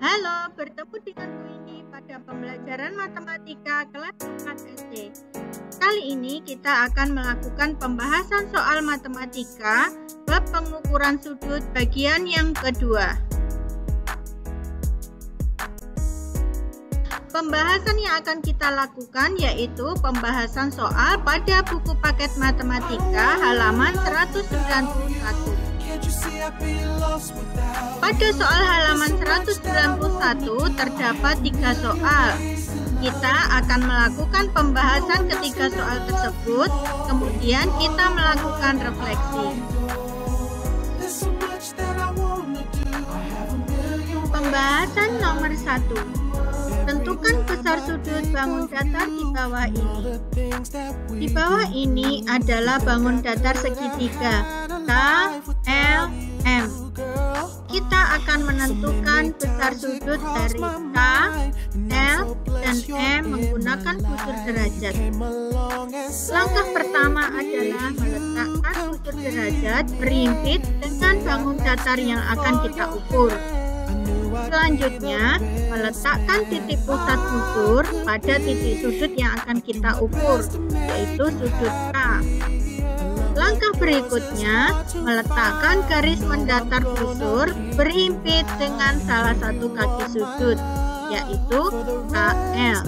Halo, bertemu denganku ini pada pembelajaran matematika kelas 4 SD. Kali ini kita akan melakukan pembahasan soal matematika bab pengukuran sudut bagian yang kedua. Pembahasan yang akan kita lakukan yaitu pembahasan soal pada buku paket matematika halaman 191. Pada soal halaman 191 terdapat 3 soal. Kita akan melakukan pembahasan ketiga soal tersebut, kemudian kita melakukan refleksi. Pembahasan nomor 1. Tentukan besar sudut bangun datar di bawah ini. Di bawah ini adalah bangun datar segitiga K, L, M. Kita akan menentukan besar sudut dari K, L, dan M menggunakan busur derajat. Langkah pertama adalah meletakkan busur derajat berimpit dengan bangun datar yang akan kita ukur. Selanjutnya, meletakkan titik pusat busur pada titik sudut yang akan kita ukur, yaitu sudut K. Langkah berikutnya, meletakkan garis mendatar busur berimpit dengan salah satu kaki sudut, yaitu KL.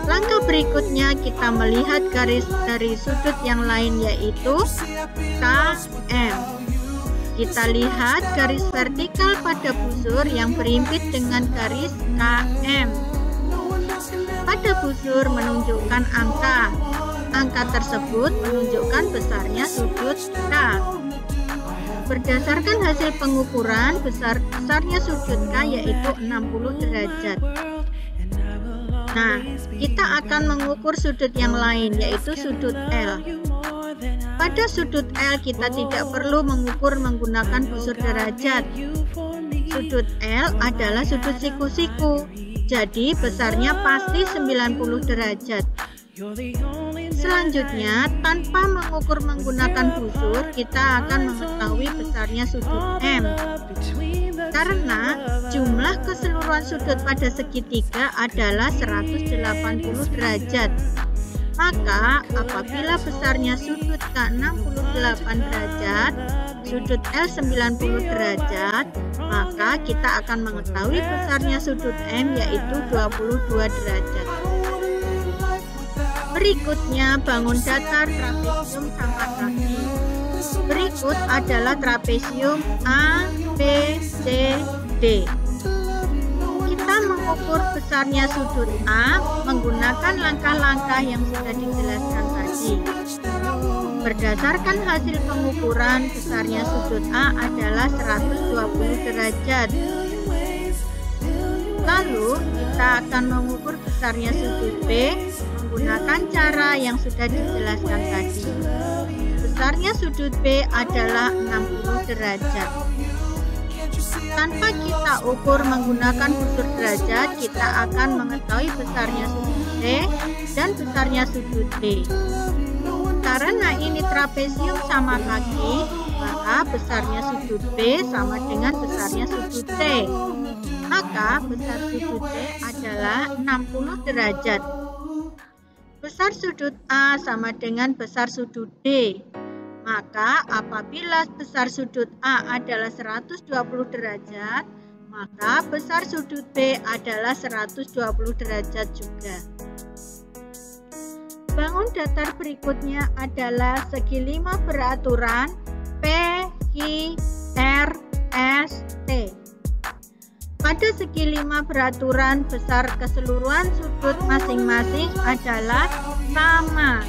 Langkah berikutnya, kita melihat garis dari sudut yang lain, yaitu KM. Kita lihat garis vertikal pada busur yang berimpit dengan garis KM. Pada busur menunjukkan angka. Angka tersebut menunjukkan besarnya sudut K. Berdasarkan hasil pengukuran, besarnya sudut K yaitu 60 derajat. Nah, kita akan mengukur sudut yang lain, yaitu sudut L. Pada sudut L kita tidak perlu mengukur menggunakan busur derajat. Sudut L adalah sudut siku-siku, jadi besarnya pasti 90 derajat. Selanjutnya, tanpa mengukur menggunakan busur, kita akan mengetahui besarnya sudut M. Karena jumlah keseluruhan sudut pada segitiga adalah 180 derajat. Maka apabila besarnya sudut K 68 derajat, sudut L 90 derajat, maka kita akan mengetahui besarnya sudut M yaitu 22 derajat. Berikutnya bangun datar trapesium sama kaki. Berikut adalah trapesium A, B, C, D. Kita mengukur besarnya sudut A menggunakan langkah-langkah yang sudah dijelaskan tadi. Berdasarkan hasil pengukuran, besarnya sudut A adalah 120 derajat. Lalu, kita akan mengukur besarnya sudut B menggunakan cara yang sudah dijelaskan tadi. Besarnya sudut B adalah 60 derajat. Tanpa kita ukur menggunakan busur derajat, kita akan mengetahui besarnya sudut C dan besarnya sudut D. Karena ini trapesium sama kaki, maka besarnya sudut B sama dengan besarnya sudut C. Maka besar sudut D adalah 60 derajat. Besar sudut A sama dengan besar sudut D. Maka apabila besar sudut A adalah 120 derajat, maka besar sudut B adalah 120 derajat juga. Bangun datar berikutnya adalah segi 5 beraturan P, Q, R, S, T. Pada segi 5 beraturan, besar keseluruhan sudut masing-masing adalah sama.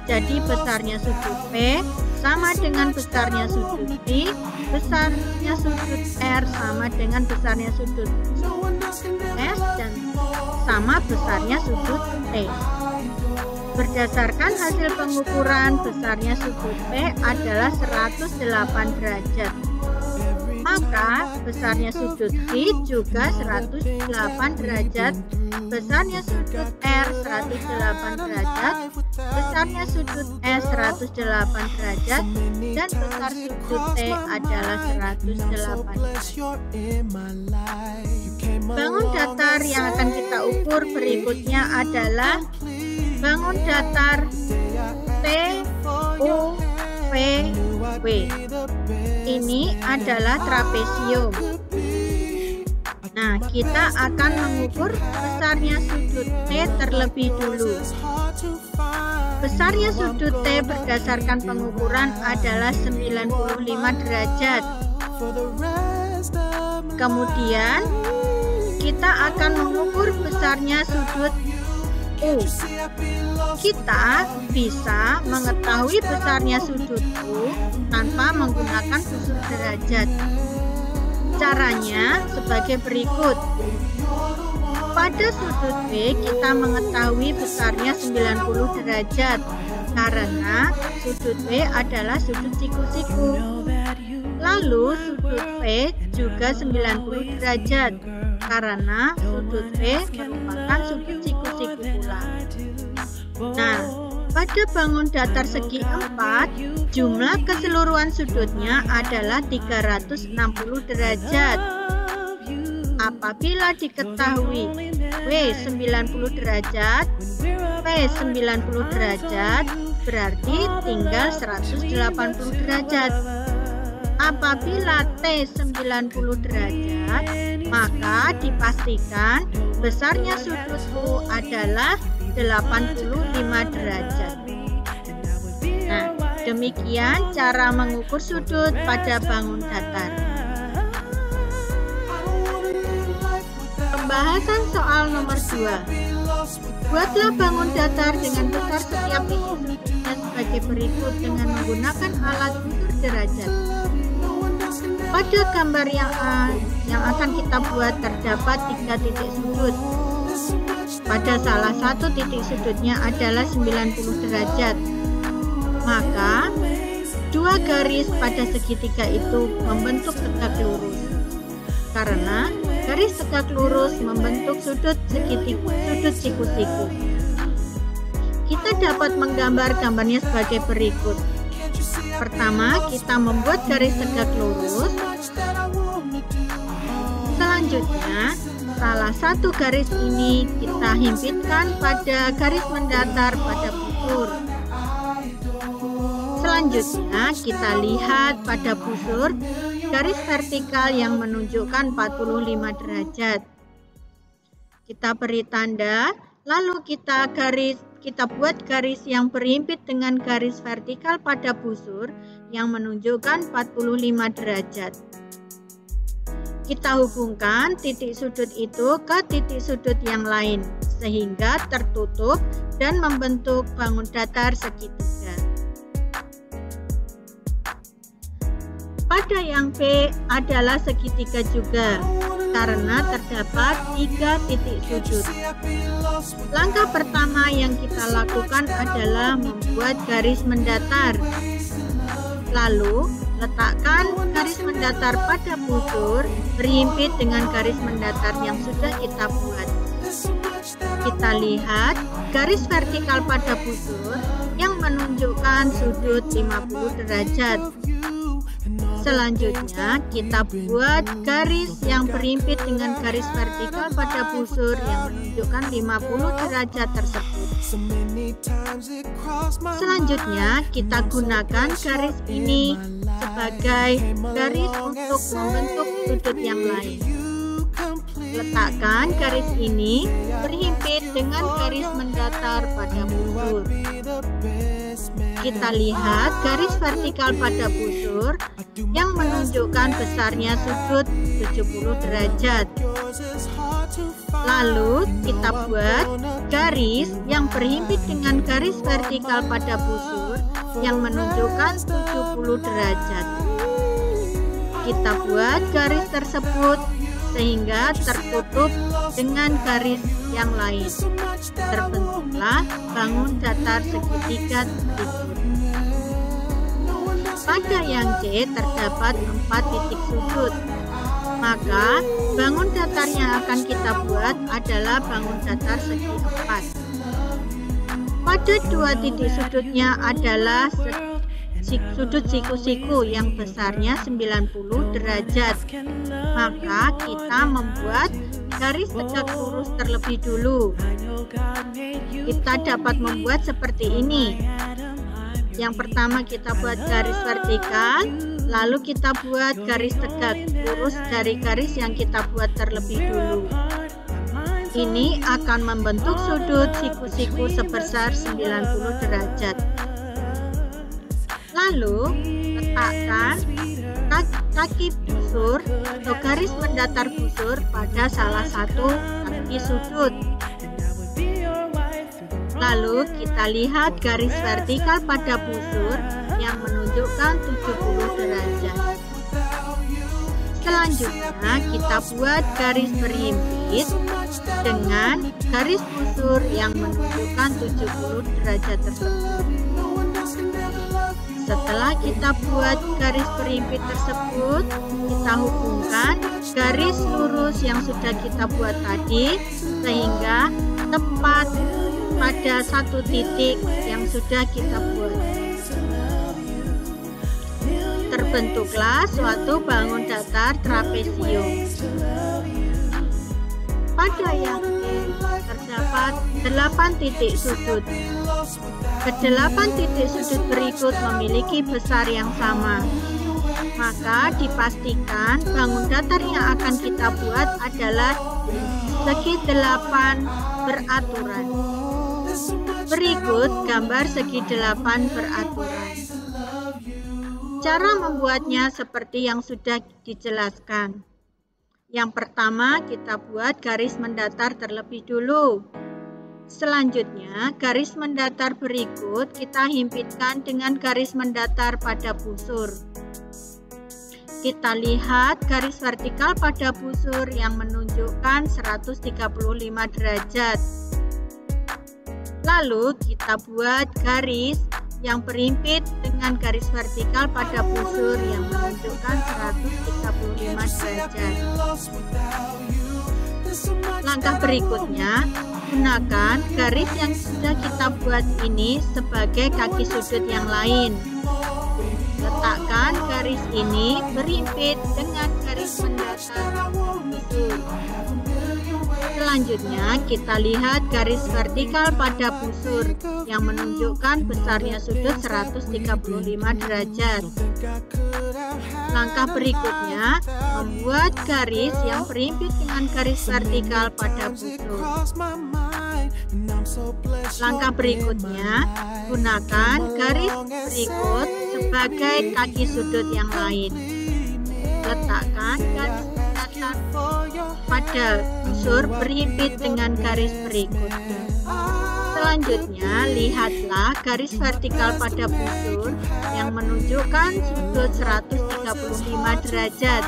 Jadi besarnya sudut P sama dengan besarnya sudut B, besarnya sudut R sama dengan besarnya sudut S, dan sama besarnya sudut T. Berdasarkan hasil pengukuran, besarnya sudut P adalah 108 derajat. Maka besarnya sudut Q juga 108 derajat besarnya sudut R 108 derajat, besarnya sudut S 108 derajat, dan besar sudut T adalah 108 derajat. Bangun datar yang akan kita ukur berikutnya adalah bangun datar TOVW. Ini adalah trapesium. Nah, kita akan mengukur besarnya sudut T terlebih dulu. Besarnya sudut T berdasarkan pengukuran adalah 95 derajat. Kemudian kita akan mengukur besarnya sudut U. Kita bisa mengetahui besarnya sudut U tanpa menggunakan busur derajat. Caranya sebagai berikut. Pada sudut B kita mengetahui besarnya 90 derajat karena sudut B adalah sudut siku-siku. Lalu sudut P juga 90 derajat karena sudut P merupakan sudut siku-siku pula. Nah, pada bangun datar segi 4, jumlah keseluruhan sudutnya adalah 360 derajat. Apabila diketahui W 90 derajat, P 90 derajat, berarti tinggal 180 derajat. Apabila T 90 derajat, maka dipastikan besarnya sudut U adalah 85 derajat. Nah, demikian cara mengukur sudut pada bangun datar. Pembahasan soal nomor 2. Buatlah bangun datar dengan besar setiap titik sudutnya sebagai berikut dengan menggunakan alat ukur derajat. Pada gambar yang akan kita buat terdapat 3 titik sudut. Pada salah satu titik sudutnya adalah 90 derajat. Maka 2 garis pada segitiga itu membentuk tegak lurus. Karena garis tegak lurus membentuk sudut siku-siku. Kita dapat menggambar gambarnya sebagai berikut. Pertama, kita membuat garis tegak lurus. Selanjutnya, salah satu garis ini kita himpitkan pada garis mendatar pada busur. Selanjutnya, kita lihat pada busur garis vertikal yang menunjukkan 45 derajat. Kita beri tanda, lalu kita buat garis yang berhimpit dengan garis vertikal pada busur yang menunjukkan 45 derajat. Kita hubungkan titik sudut itu ke titik sudut yang lain sehingga tertutup dan membentuk bangun datar segitiga. Pada yang B adalah segitiga juga karena terdapat 3 titik sudut. Langkah pertama yang kita lakukan adalah membuat garis mendatar. Lalu, letakkan garis mendatar pada busur berhimpit dengan garis mendatar yang sudah kita buat. Kita lihat garis vertikal pada busur yang menunjukkan sudut 50 derajat. Selanjutnya, kita buat garis yang berhimpit dengan garis vertikal pada busur yang menunjukkan 50 derajat tersebut. Selanjutnya, kita gunakan garis ini sebagai garis untuk membentuk sudut yang lain. Letakkan garis ini berhimpit dengan garis mendatar pada busur. Kita lihat garis vertikal pada busur yang menunjukkan besarnya sudut 70 derajat. Lalu kita buat garis yang berhimpit dengan garis vertikal pada busur yang menunjukkan 70 derajat. Kita buat garis tersebut sehingga tertutup dengan garis yang lain. Terbentuklah bangun datar segitiga berikut. Pada yang C terdapat 4 titik sudut. Maka bangun datar yang akan kita buat adalah bangun datar segi 4. Pada dua titik sudutnya adalah sudut siku-siku yang besarnya 90 derajat. Maka kita membuat garis tegak lurus terlebih dulu. Kita dapat membuat seperti ini. Yang pertama kita buat garis vertikal, lalu kita buat garis tegak lurus dari garis yang kita buat terlebih dulu. Ini akan membentuk sudut siku-siku sebesar 90 derajat. Lalu letakkan kaki busur atau garis mendatar busur pada salah satu kaki sudut. Lalu kita lihat garis vertikal pada busur yang menunjukkan 70 derajat. Selanjutnya kita buat garis berimpit dengan garis busur yang menunjukkan 70 derajat tersebut. Setelah kita buat garis berimpit tersebut, kita hubungkan garis lurus yang sudah kita buat tadi sehingga tepat pada satu titik yang sudah kita buat. Terbentuklah suatu bangun datar trapesium. Pada yang terdapat 8 titik sudut. Kedelapan titik sudut berikut memiliki besar yang sama. Maka dipastikan bangun datar yang akan kita buat adalah segi 8 beraturan. Berikut gambar segi 8 beraturan. Cara membuatnya seperti yang sudah dijelaskan. Yang pertama kita buat garis mendatar terlebih dulu. Selanjutnya garis mendatar berikut kita himpitkan dengan garis mendatar pada busur. Kita lihat garis vertikal pada busur yang menunjukkan 135 derajat. Lalu kita buat garis yang berimpit dengan garis vertikal pada busur yang menunjukkan 135 derajat. Langkah berikutnya, gunakan garis yang sudah kita buat ini sebagai kaki sudut yang lain. Letakkan garis ini berimpit dengan garis mendatar busur. Selanjutnya kita lihat garis vertikal pada busur yang menunjukkan besarnya sudut 135 derajat. Langkah berikutnya, membuat garis yang berimpit dengan garis vertikal pada busur. Langkah berikutnya, gunakan garis berikut sebagai kaki sudut yang lain. Letakkan garis mendatar pada busur berimpit dengan garis berikut. Selanjutnya, lihatlah garis vertikal pada busur yang menunjukkan sudut 135 derajat.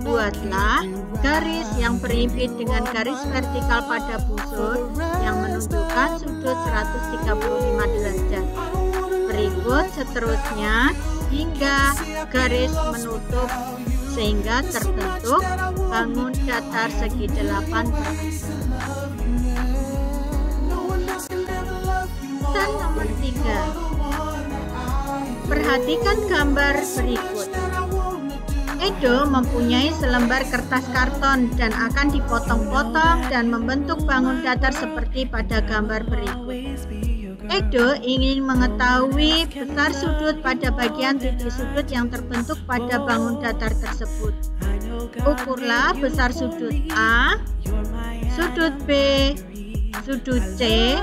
Buatlah garis yang berimpit dengan garis vertikal pada busur yang menunjukkan sudut 135 derajat. Berikut seterusnya hingga garis menutup sehingga terbentuk bangun datar segi 8 beraturan. Dan nomor 3, perhatikan gambar berikut. Edo mempunyai selembar kertas karton dan akan dipotong-potong dan membentuk bangun datar seperti pada gambar berikut. Edo ingin mengetahui besar sudut pada bagian titik sudut yang terbentuk pada bangun datar tersebut. Ukurlah besar sudut A, sudut B, sudut C,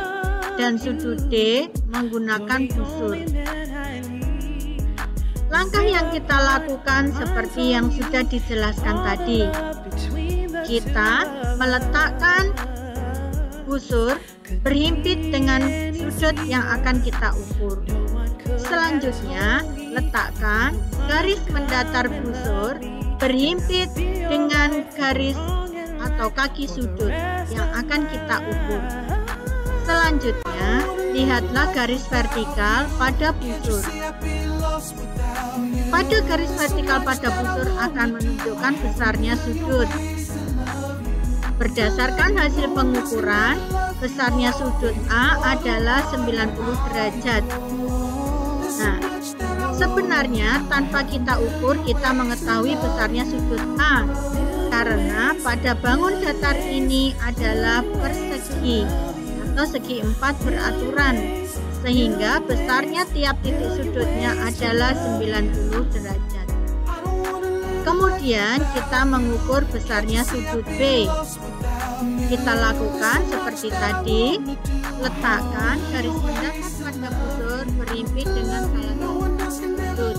dan sudut D menggunakan busur. Langkah yang kita lakukan seperti yang sudah dijelaskan tadi. Kita meletakkan busur berhimpit dengan sudut yang akan kita ukur. Selanjutnya, letakkan garis mendatar busur berhimpit dengan garis atau kaki sudut yang akan kita ukur. Selanjutnya, lihatlah garis vertikal pada busur. Pada garis vertikal pada busur akan menunjukkan besarnya sudut. Berdasarkan hasil pengukuran, besarnya sudut A adalah 90 derajat. Nah, sebenarnya tanpa kita ukur kita mengetahui besarnya sudut A, karena pada bangun datar ini adalah persegi atau segi 4 beraturan, sehingga besarnya tiap titik sudutnya adalah 90 derajat. Kemudian kita mengukur besarnya sudut B. Kita lakukan seperti tadi, letakkan garis mendatar pada busur berimpit dengan salah satu sudut.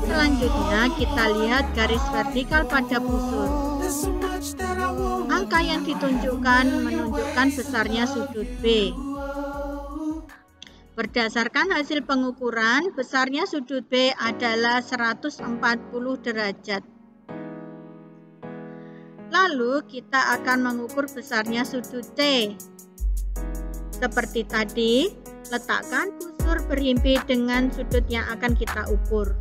Selanjutnya kita lihat garis vertikal pada busur. Angka yang ditunjukkan menunjukkan besarnya sudut B. Berdasarkan hasil pengukuran, besarnya sudut B adalah 140 derajat. Lalu kita akan mengukur besarnya sudut T. Seperti tadi, letakkan busur berhimpit dengan sudut yang akan kita ukur.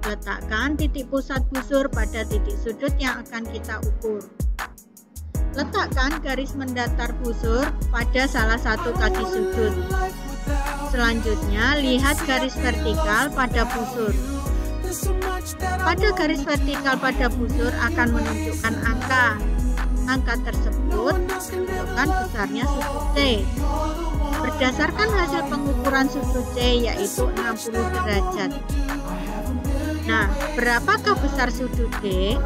Letakkan titik pusat busur pada titik sudut yang akan kita ukur. Letakkan garis mendatar busur pada salah satu kaki sudut. Selanjutnya, lihat garis vertikal pada busur. Pada garis vertikal pada busur akan menunjukkan angka. Angka tersebut menunjukkan besarnya sudut C. Berdasarkan hasil pengukuran sudut C yaitu 60 derajat. Nah, berapakah besar sudut D?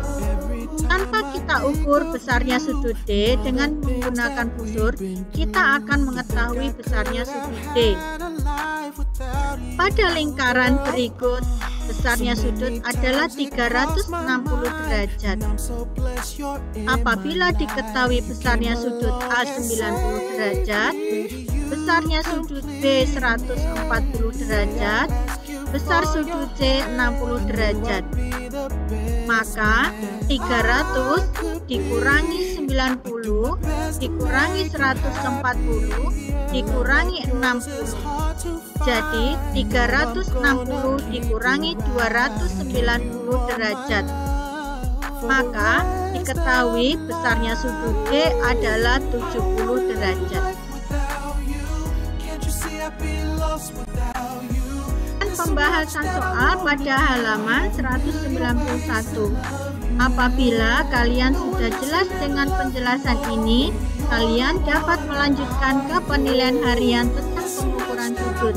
Tanpa kita ukur besarnya sudut D dengan menggunakan busur, kita akan mengetahui besarnya sudut D. Pada lingkaran berikut, besarnya sudut adalah 360 derajat. Apabila diketahui besarnya sudut A 90 derajat, besarnya sudut B 140 derajat, besar sudut C 60 derajat. Maka 300 dikurangi 90 dikurangi 140 dikurangi 60. Jadi 360 dikurangi 290 derajat. Maka diketahui besarnya sudut D adalah 70 derajat. Pembahasan soal pada halaman 191. Apabila kalian sudah jelas dengan penjelasan ini, kalian dapat melanjutkan ke penilaian harian tentang pengukuran sudut.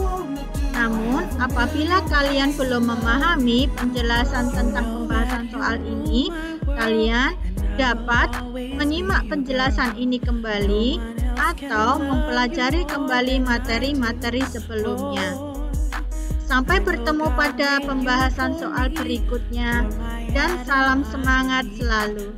Namun, apabila kalian belum memahami penjelasan tentang pembahasan soal ini, kalian dapat menyimak penjelasan ini kembali atau mempelajari kembali materi-materi sebelumnya. Sampai bertemu pada pembahasan soal berikutnya, dan salam semangat selalu.